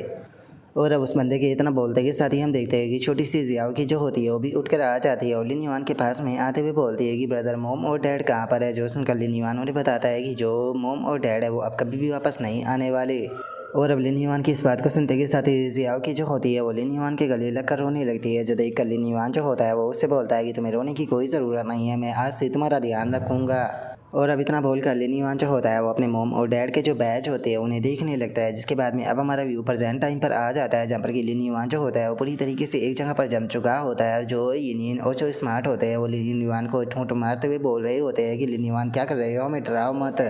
और अब उस बंदे के इतना बोलते के साथ ही हम देखते हैं कि छोटी सी जियाओ की जो होती है वो भी उठकर आ जाती है और लिन युआन के पास में आते हुए बोलती है कि ब्रदर मोम और डैड कहाँ पर है। जो सुनकर लिन युआन उन्हें बताता है कि जो मोम और डैड है वो अब कभी भी वापस नहीं आने वाले। और अब लिन युआन की इस बात को सुनते के साथ ही जियाओ की जो होती है वो लिन युआन के गले लगकर रोने लगती है। जो देख कर लिन युआन जो होता है वो उससे बोलता है कि तुम्हें रोने की कोई ज़रूरत नहीं है, मैं आज से तुम्हारा ध्यान रखूँगा। और अब इतना बोलकर लिन युआन जो होता है वो अपने मोम और डैड के जो बैच होते हैं उन्हें देखने लगता है। जिसके बाद में अब हमारा व्यू प्रेजेंट टाइम पर आ जाता है, जहाँ पर कि लिन युआन जो होता है वो पूरी तरीके से एक जगह पर जम चुका होता है। और जो यिनिन और जो स्मार्ट होते हैं वो लिन युआन को ठूंठ मारते हुए बोल रहे होते हैं कि लिन युआन क्या कर रहे हो, हमें डराओ मत।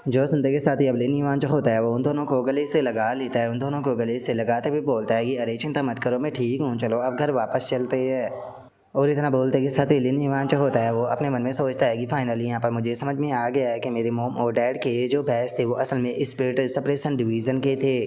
जो सुनते के साथ ही अब लिन युआन जो होता है वो उन दोनों को गले से लगा लेता है। उन दोनों को गले से लगाते हुए बोलता है कि अरे चिंता मत करो, मैं ठीक हूँ, चलो अब घर वापस चलते हैं। और इतना बोलते के साथ ही लिन युआन जो होता है वो अपने मन में सोचता है कि फाइनली यहाँ पर मुझे समझ में आ गया है कि मेरे मोम और डैड के जो बैच थे वो असल में स्पिरिट सेपरेशन डिवीज़न के थे।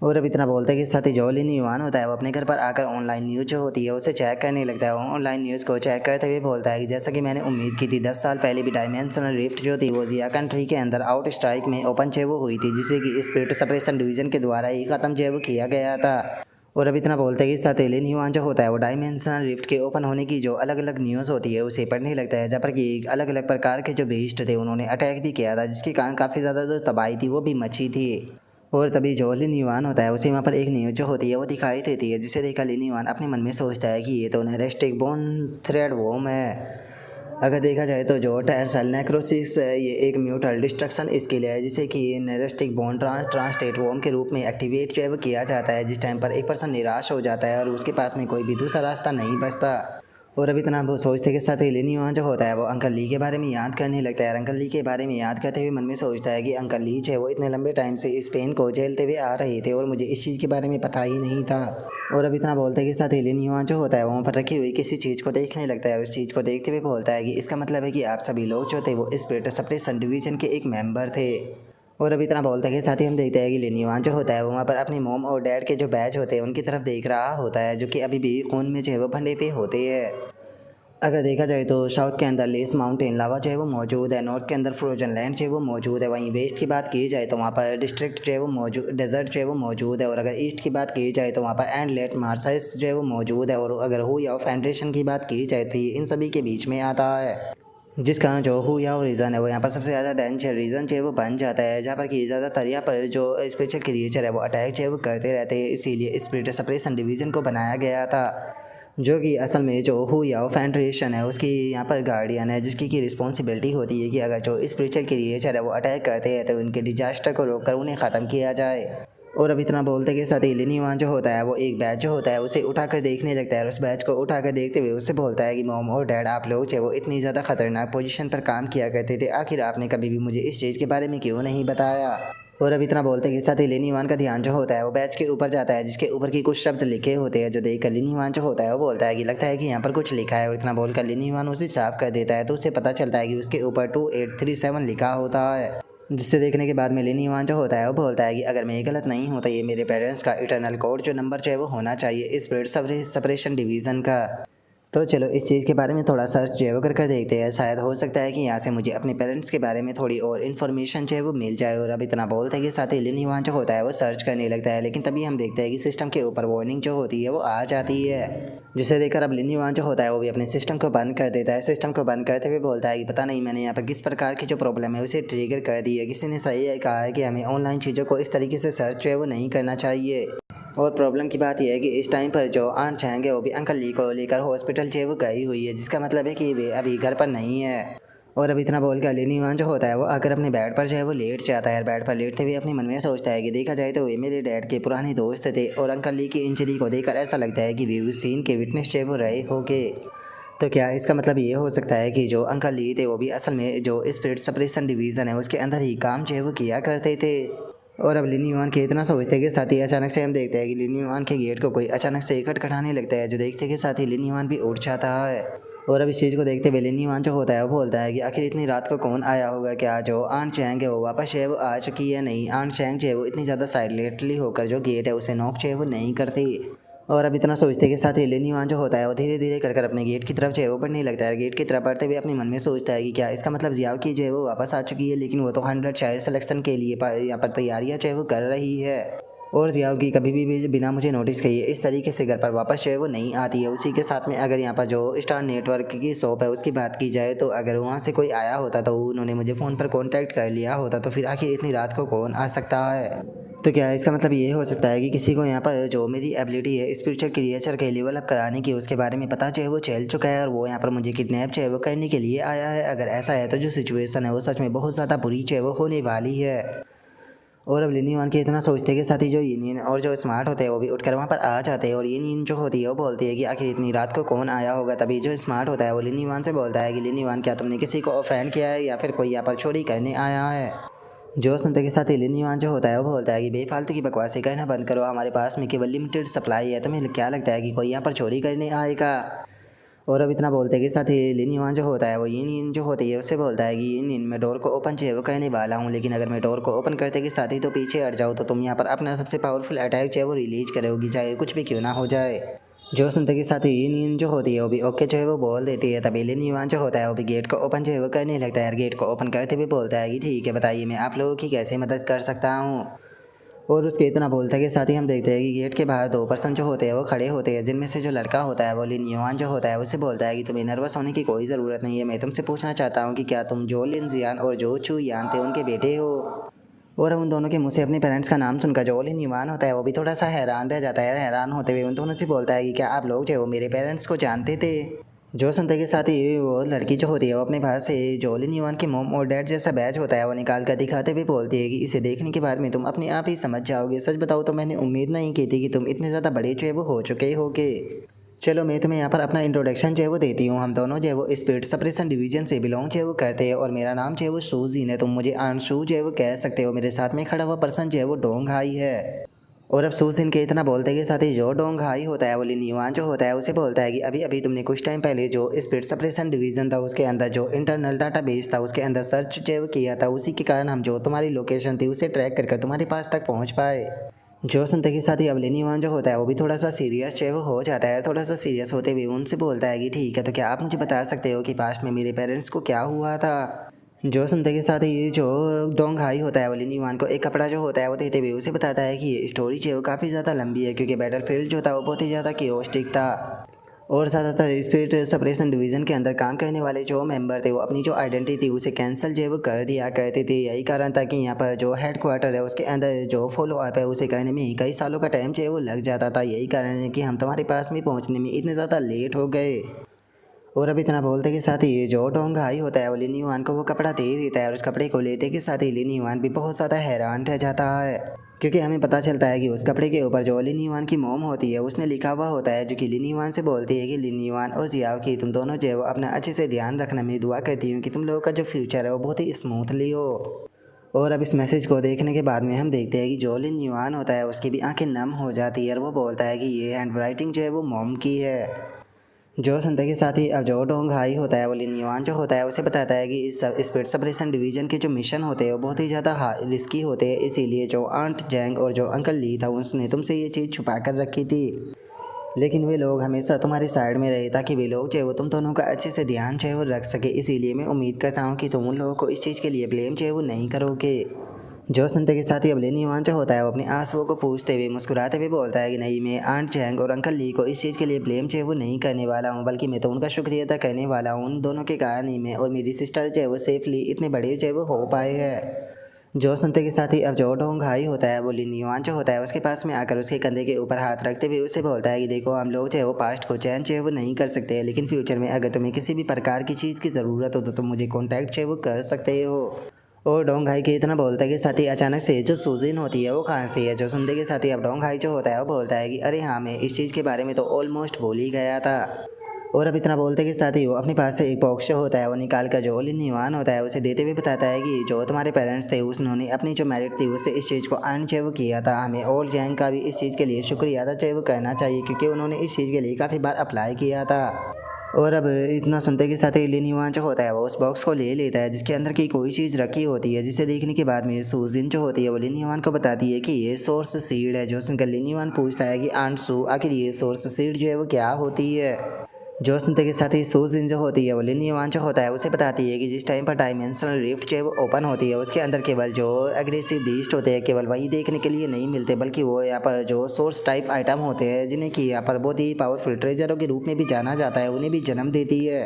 और अब इतना बोलते के साथ ही जो लिन युआन होता है वो अपने घर पर आकर ऑनलाइन न्यूज़ जो होती है उसे चेक करने लगता है। ऑनलाइन न्यूज़ को चेक करते हुए बोलता है कि जैसा कि मैंने उम्मीद की थी 10 साल पहले भी डायमेंशनल रिफ्ट जो थी वो जिया कंट्री के अंदर आउट स्ट्राइक में ओपन जो वो हुई थी, जिसे कि स्पिरिट सेपरेशन डिवीज़न के द्वारा ही ख़त्म जो वो किया गया था। और अब इतना बोलते हैं कि साथ लिन युआन जो होता है वो डायमेंशनल रिफ्ट के ओपन होने की जो अलग अलग न्यूज़ होती है उसे पढ़ने लगता है, जहाँ पर कि अलग अलग प्रकार के जो बीस्ट थे उन्होंने अटैक भी किया था, जिसके कारण काफ़ी ज़्यादा जो तबाही थी वो भी मची थी। और तभी जो लिन युआन होता है उसे वहाँ पर एक न्यूज़ जो होती है वो दिखाई देती है, जिसे देखकर लिन युआन अपने मन में सोचता है कि ये तो नेरेस्टिक बोन थ्रेड वोम है। अगर देखा जाए तो जो टेंसल नेक्रोसिस ये एक म्यूटल डिस्ट्रक्शन स्किल है, जिसे कि नेरेस्टिक बोन ट्रांसलेट वोम के रूप में एक्टिवेट जो है वो किया जाता है, जिस टाइम पर एक पर्सन निराश हो जाता है और उसके पास में कोई भी दूसरा रास्ता नहीं बचता। और अभी इतना वो सोचते के साथ ही लिन युआन जो होता है वो अंकल ली के बारे में याद करने लगता है। अंकल ली के बारे में याद करते हुए मन में सोचता है कि अंकल ली जो है वो इतने लंबे टाइम से इस पेन को झेलते हुए आ रहे थे और मुझे इस चीज़ के बारे में पता ही नहीं था। और अब इतना बोलते के साथ ही लिन युआन जो होता है वहाँ पर रखी हुई किसी चीज़ को देखने लगता है और उस चीज़ को देखते हुए बोलता है कि इसका मतलब है कि आप सभी लोग जो थे वो स्पिरिट सेपरेशन डिवीज़न के एक मेंबर थे। और अब इतना बोलते के साथ ही हम देखते हैं कि लिन युआन जो होता है वो वहाँ पर अपनी मोम और डैड के जो बैच होते हैं उनकी तरफ देख रहा होता है, जो कि अभी भी खून में जो है वो भंडे पे होते हैं। अगर देखा जाए तो साउथ के अंदर लेस माउंटेन लावा जो है वो मौजूद है, नॉर्थ के अंदर फ्रोजन लैंड जो है वो मौजूद है, वहीं वेस्ट की बात की जाए तो वहाँ पर डिस्ट्रिक्ट जो है वो मौजूद डेजर्ट जो है वो मौजूद है, और अगर ईस्ट की बात की जाए तो वहाँ पर एंडलेट मार्साइस जो है वो मौजूद है। और अगर हुया फेडरेशन की बात की जाए तो ये इन सभी के बीच में आता है, जिसका जो हुया और रीज़न है वो यहाँ पर सबसे ज़्यादा डेंजर रीज़न जो है वो बन जाता है, जहाँ पर कि ज़्यादातर यहाँ पर जो स्पेशल क्रिएचर है वो अटैक जो है वो करते रहते हैं। इसीलिए स्पिरिट सेपरेशन डिवीज़न को बनाया गया था, जो कि असल में जो हुया फेडरेशन है उसकी यहाँ पर गार्डियन है, जिसकी की रिस्पॉन्सिबिलिटी होती है कि अगर जो स्पिरिचुअल क्रिएचर है वो अटैक करते हैं तो उनके डिजास्टर को रोककर उन्हें ख़त्म किया जाए। और अब इतना बोलते के साथ ही लिन युआन जो होता है वो एक बैच जो होता है उसे उठाकर देखने लगता है और उस बैच को उठाकर देखते हुए उससे बोलता है कि मॉम और डैड आप लोग जो वो इतनी ज़्यादा खतरनाक पोजीशन पर काम किया करते थे, आखिर आपने कभी भी मुझे इस चीज़ के बारे में क्यों नहीं बताया। और अब इतना बोलते के साथ ही लिन युआन का ध्यान जो होता है वो बैच के ऊपर जाता है, जिसके ऊपर की कुछ शब्द लिखे होते हैं, जो देखकर लिन युआन जो होता है वो बोलता है कि लगता है कि यहाँ पर कुछ लिखा है। और इतना बोलकर लिन युआन उसे साफ कर देता है तो उसे पता चलता है कि उसके ऊपर 2837 लिखा होता है, जिससे देखने के बाद में लिन युआन जो होता है वो बोलता है कि अगर मैं गलत नहीं हूँ तो ये मेरे पेरेंट्स का इटर्नल कोड जो नंबर जो है वो होना चाहिए स्पिरिट सेपरेशन डिवीज़न का। तो चलो इस चीज़ के बारे में थोड़ा सर्च जो है वो कर देखते हैं, शायद हो सकता है कि यहाँ से मुझे अपने पेरेंट्स के बारे में थोड़ी और इन्फॉर्मेशन जो है वो मिल जाए। और अब इतना बोलते हैं कि साथ ही लिन युआन जो होता है वो सर्च करने लगता है, लेकिन तभी हम देखते हैं कि सिस्टम के ऊपर वार्निंग जो होती है वो आ जाती है, जिसे देखकर अब लिन युआन जो होता है वो भी अपने सिस्टम को बंद कर देता है। सिस्टम को बंद करते हुए बोलता है कि पता नहीं मैंने यहाँ पर किस प्रकार की जो प्रॉब्लम है उसे ट्रिगर कर दी है। किसी ने सही कहा है कि हमें ऑनलाइन चीज़ों को इस तरीके से सर्च जो है वो नहीं करना चाहिए। और प्रॉब्लम की बात यह है कि इस टाइम पर जो आंट चैंग है वो भी अंकल ली को लेकर हॉस्पिटल जो है वो गई हुई है, जिसका मतलब है कि वे अभी घर पर नहीं है। और अब इतना बोल कर लिन युआन जो होता है वो आकर अपने बेड पर जो है वो लेट जाता है। बेड पर लेटते हुए अपने मन में सोचता है कि देखा जाए तो वे मेरे डैड के पुराने दोस्त थे, और अंकल ली की इंजरी को देखकर ऐसा लगता है कि वे उस सीन के विटनेस जो है वो रहे होंगे। तो क्या इसका मतलब ये हो सकता है कि जो अंकल ली थे वो भी असल में जो स्पिरिट सेपरेशन डिवीज़न है उसके अंदर ही काम जो है वो किया करते थे। और अब लिन युआन के इतना सोचते के साथ ही अचानक से हम देखते हैं कि लिन युआन के गेट को कोई अचानक से खटखटाने लगता है, जो देखते के साथ ही लिन युआन भी उठ जाता है। और अब इस चीज़ को देखते हुए लिन युआन जो होता है वो बोलता है कि आखिर इतनी रात को कौन आया होगा, क्या जो आंट चैंग है वो वापस जो है वो आ चुकी है। नहीं, आंट चैंग जो है वो इतनी ज़्यादा साइलेंटली होकर जो गेट है उसे नॉक जो है वो नहीं करती। और अब इतना सोचते के साथ ही लिन युआन जो होता है वो धीरे धीरे कर अपने गेट की तरफ जो है वो बढ़ने लगता है। गेट की तरफ बढ़ते हुए अपने मन में सोचता है कि क्या इसका मतलब जियाओ की जो है वो वापस आ चुकी है, लेकिन वो तो 100 चाइल्ड सिलेक्शन के लिए यहाँ पर तैयारियाँ जो है वो कर रही है। और जियाओ की कभी भी बिना मुझे नोटिस किए इस तरीके से घर पर वापस जो है वो नहीं आती है। उसी के साथ में अगर यहाँ पर जो स्टार नेटवर्क की शॉप है उसकी बात की जाए तो अगर वहाँ से कोई आया होता तो उन्होंने मुझे फ़ोन पर कॉन्टैक्ट कर लिया होता, तो फिर आखिर इतनी रात को कौन आ सकता है। तो क्या इसका मतलब ये हो सकता है कि किसी को यहाँ पर जो मेरी एबिलिटी है स्पिरिचुअल क्रिएचर के लेवल अप कराने की उसके बारे में पता जो है वो चल चुका है और वो यहाँ पर मुझे किडनैप जो है वो करने के लिए आया है। अगर ऐसा है तो जो सिचुएशन है वो सच में बहुत ज़्यादा बुरी जो है वो होने वाली है। और अब लिनी वान के इतना सोचते के साथ ही जो यूनियन और जो स्मार्ट होते हैं वो भी उठकर वहाँ पर आ जाते हैं और यूनियन जो होती है वो बोलती है कि आखिर इतनी रात को कौन आया होगा। तभी जो स्मार्ट होता है वो लिनी वान से बोलता है कि लिनी वान क्या तुमने किसी को ऑफेंड किया है या फिर कोई यहाँ पर चोरी करने आया है। जो सुनते के साथ ही लिनी वान जो होता है वो बोलता है कि बेफालतू की बकवासी कहना बंद करो, हमारे पास में केवल लिमिटेड सप्लाई है, तुम्हें क्या लगता है कि कोई यहाँ पर चोरी करने आएगा। और अब इतना बोलते के साथ ही लिन युआन जो होता है वो yin जो होती है उससे बोलता है कि yin मैं डोर को ओपन जो है वो करने वाला हूँ, लेकिन अगर मैं डोर को ओपन करते के साथ ही तो पीछे हट जाओ तो तुम यहाँ पर अपना सबसे पावरफुल अटैक जो है वो रिलीज करोगी, चाहे कुछ भी क्यों ना हो जाए। जो सुनते के साथ ही yin जो होती है वो भी ओके जो है वो बोल देती है। तभी लिन युआन जो होता है वो भी गेट को ओपन जो है वो करने लगता है। गेट को ओपन करते हुए बोलता है कि ठीक है बताइए मैं आप लोगों की कैसे मदद कर सकता हूँ। और उसके इतना बोलते के साथ ही हम देखते हैं कि गेट के बाहर दो पर्सन जो होते हैं वो खड़े होते हैं, जिनमें से जो लड़का होता है वो लिन युआन जो होता है उससे बोलता है कि तुम्हें नर्वस होने की कोई ज़रूरत नहीं है। मैं तुमसे पूछना चाहता हूँ कि क्या तुम जो लिन जियान और जो चू यान थे उनके बेटे हो। और उन दोनों के मुँह से अपने पेरेंट्स का नाम सुनकर जो लिन युआन होता है वो भी थोड़ा सा हैरान रह जाता है। हैरान होते हुए उन दोनों से बोलता है कि क्या आप लोग जो है वो मेरे पेरेंट्स को जानते थे। जो सुनते के साथ ही वो लड़की जो होती है वो अपने बाहर से जोलिन युआन के मॉम और डैड जैसा बैच होता है वो निकाल कर दिखाते हुए बोलती है कि इसे देखने के बाद में तुम अपने आप ही समझ जाओगे। सच बताओ तो मैंने उम्मीद नहीं की थी कि तुम इतने ज़्यादा बड़े जो है वो हो चुके होगे। चलो मैं तुम्हें यहाँ पर अपना इंट्रोडक्शन जो है वो देती हूँ। हम दोनों जो है वो स्पिरिट सप्रेशन डिवीजन से बिलोंग जो है वो करते हैं और मेरा नाम जो है वो सूजीन है। तुम मुझे आंशू जो है वो कह सकते हो। मेरे साथ में खड़ा हुआ पर्सन जो है वो डोंग हाई है। और अब सूसिन के इतना बोलते के साथ ही जो डोंग हाई होता है वो लिन युआन जो होता है उसे बोलता है कि अभी अभी तुमने कुछ टाइम पहले जो स्पिरिट सप्रेशन डिवीज़न था उसके अंदर जो इंटरनल डाटाबेस था उसके अंदर सर्च जो किया था, उसी के कारण हम जो तुम्हारी लोकेशन थी उसे ट्रैक करके तुम्हारे पास तक पहुंच पाए। जो सुनते के साथ ही अब लिन युआन जो होता है वो भी थोड़ा सा सीरियस जो है वो हो जाता है। थोड़ा सा सीरियस होते हुए उनसे बोलता है कि ठीक है तो क्या आप मुझे बता सकते हो कि पास्ट में मेरे पेरेंट्स को क्या हुआ था। जो सुनते के साथ ही जो डोंग हाई होता है वो लिन युआन को एक कपड़ा जो होता है वो देते हुए उसे बताता है कि ये स्टोरी जो है वो काफ़ी ज़्यादा लंबी है, क्योंकि बैटल फील्ड जो था वो बहुत ही ज़्यादा कियोस्टिक था और ज़्यादातर स्पिरिट सेपरेशन डिवीज़न के अंदर काम करने वाले जो मेंबर थे वो अपनी जो आइडेंटिटी थी उसे कैंसिल जो है वो कर दिया करते थे। यही कारण था कि यहाँ पर जो हेड क्वार्टर है उसके अंदर जो फॉलो अप है उसे करने में ही कई सालों का टाइम जो है वो लग जाता था। यही कारण है कि हम तुम्हारे पास में पहुँचने में इतने ज़्यादा लेट हो गए। और अब इतना बोलते के साथ ही जो डोंग हाई होता है वो लिन युआन को वो कपड़ा दे देता है और उस कपड़े को लेते के साथ ही लिन युआन भी बहुत ज़्यादा हैरान रह जाता है, क्योंकि हमें पता चलता है कि उस कपड़े के ऊपर जो लिन युआन की मोम होती है उसने लिखा हुआ होता है, जो कि लिन युआन से बोलती है कि लिन युआन और जियाओ की तुम दोनों जो है वो अपना अच्छे से ध्यान रखना। मैं दुआ करती हूँ कि तुम लोगों का जो फ्यूचर है वो बहुत ही स्मूथली हो। और अब इस मैसेज को देखने के बाद में हम देखते हैं कि जो लिन युआन होता है उसकी भी आंखें नम हो जाती है और वो बोलता है कि ये हैंड राइटिंग जो है वो मोम की है। जो सुनते के साथ ही अब जो डोंग हाई होता है वो लिन युआन जो होता है उसे बताता है कि इस स्पिरिट सेपरेशन डिवीजन के जो मिशन होते हैं वो बहुत ही ज़्यादा रिस्की होते हैं, इसीलिए जो आंट जैंग और जो अंकल ली था उसने तुमसे ये चीज़ छुपा कर रखी थी, लेकिन वे लोग हमेशा तुम्हारी साइड में रहे ताकि वे लोग जो है वो तुम दोनों का अच्छे से ध्यान जो है वो रख सके। इसीलिए मैं उम्मीद करता हूँ कि तुम उन लोगों को इस चीज़ के लिए ब्लेम जो है वो नहीं करोगे। जो सुनते के साथ ही अब लिन युआन जो होता है वो अपने आंसुओं को पूछते हुए मुस्कुराते हुए बोलता है कि नहीं, मैं आंट जैंग और अंकल ली को इस चीज़ के लिए ब्लेम जो है वो नहीं करने वाला हूँ, बल्कि मैं तो उनका शुक्रिया अदा करने वाला हूँ। उन दोनों के कारण ही मैं और मेरी सिस्टर जो है वो सेफली इतने बड़े जो है वो हो पाए हैं। जो सुनते के साथ ही अब जो डोंग हाई होता है वो लिन युआन जो होता है उसके पास में आकर उसके कंधे के ऊपर हाथ रखते हुए उसे बोलता है कि देखो हम लोग जो है वो पास्ट को चेंज जो है वो नहीं कर सकते, लेकिन फ्यूचर में अगर तुम्हें किसी भी प्रकार की चीज़ की ज़रूरत हो तो तुम मुझे कॉन्टैक्ट जो है वो कर सकते हो। और डोंग हाई के इतना बोलते के साथ ही अचानक से जो सूजिन होती है वो खांसती है। जो सुनते के साथ ही अब डोंग हाई जो होता है वो बोलता है कि अरे हाँ, मैं इस चीज़ के बारे में तो ऑलमोस्ट भूल ही गया था। और अब इतना बोलते के साथ ही वो अपने पास से एक बॉक्स जो होता है वो निकाल कर जो लिन युआन होता है उसे देते हुए बताता है कि जो तुम्हारे पेरेंट्स थे उन्होंने अपनी जो मेरिट थी उससे इस चीज़ को अर्न जो है वो किया था। हमें और जैंग का भी इस चीज़ के लिए शुक्रिया अदा जो है वो करना चाहिए, क्योंकि उन्होंने इस चीज़ के लिए काफ़ी बार अप्लाई किया था। और अब इतना सुनते के साथ ही लिन युआन जो होता है वो उस बॉक्स को ले लेता है जिसके अंदर की कोई चीज़ रखी होती है, जिसे देखने के बाद में सूजिन जो होती है वो लिन युआन को बताती है कि ये सोर्स सीड है। जो सुनकर लिन युआन पूछता है कि आंट सू, आखिर ये सोर्स सीड जो है वो क्या होती है। जो सुनते के साथ ही सूजिन जो होती है वो लिन युआन जो होता है उसे बताती है कि जिस टाइम पर डायमेंशनल रिफ्ट जो है वो ओपन होती है उसके अंदर केवल जो एग्रेसिव बीस्ट होते हैं केवल वही देखने के लिए नहीं मिलते, बल्कि वो यहाँ पर जो सोर्स टाइप आइटम होते हैं जिन्हें कि यहाँ पर बहुत ही पावरफुल ट्रेजरों के रूप में भी जाना जाता है, उन्हें भी जन्म देती है।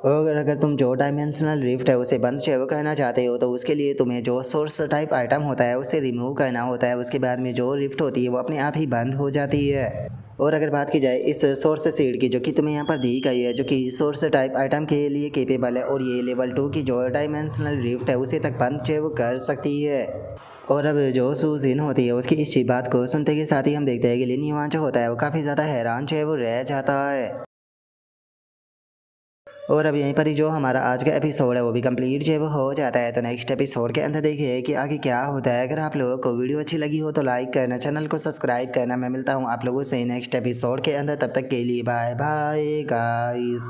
और अगर तुम जो डायमेंशनल रिफ्ट है उसे बंद जो है वो करना चाहते हो तो उसके लिए तुम्हें जो सोर्स टाइप आइटम होता है उसे रिमूव करना होता है। उसके बाद में जो रिफ्ट होती है वो अपने आप ही बंद हो जाती है। और अगर बात की जाए इस सोर्स सीड की जो कि तुम्हें यहाँ पर दी गई है, जो कि सोर्स टाइप आइटम के लिए केपेबल है और ये लेवल 2 की जो डायमेंशनल रिफ्ट है उसे तक बंद जो है वो कर सकती है। और अब जो सूजिन होती है उसकी इस बात को सुनते के साथ ही हम देखते हैं कि लिन युआन जो होता है वो काफ़ी ज़्यादा हैरान जो है वो रह जाता है। और अब यहीं पर ही जो हमारा आज का एपिसोड है वो भी कंप्लीट जो है वो हो जाता है। तो नेक्स्ट एपिसोड के अंदर देखिए कि आगे क्या होता है। अगर आप लोगों को वीडियो अच्छी लगी हो तो लाइक करना, चैनल को सब्सक्राइब करना। मैं मिलता हूँ आप लोगों से नेक्स्ट एपिसोड के अंदर, तब तक के लिए बाय बाय गाइस।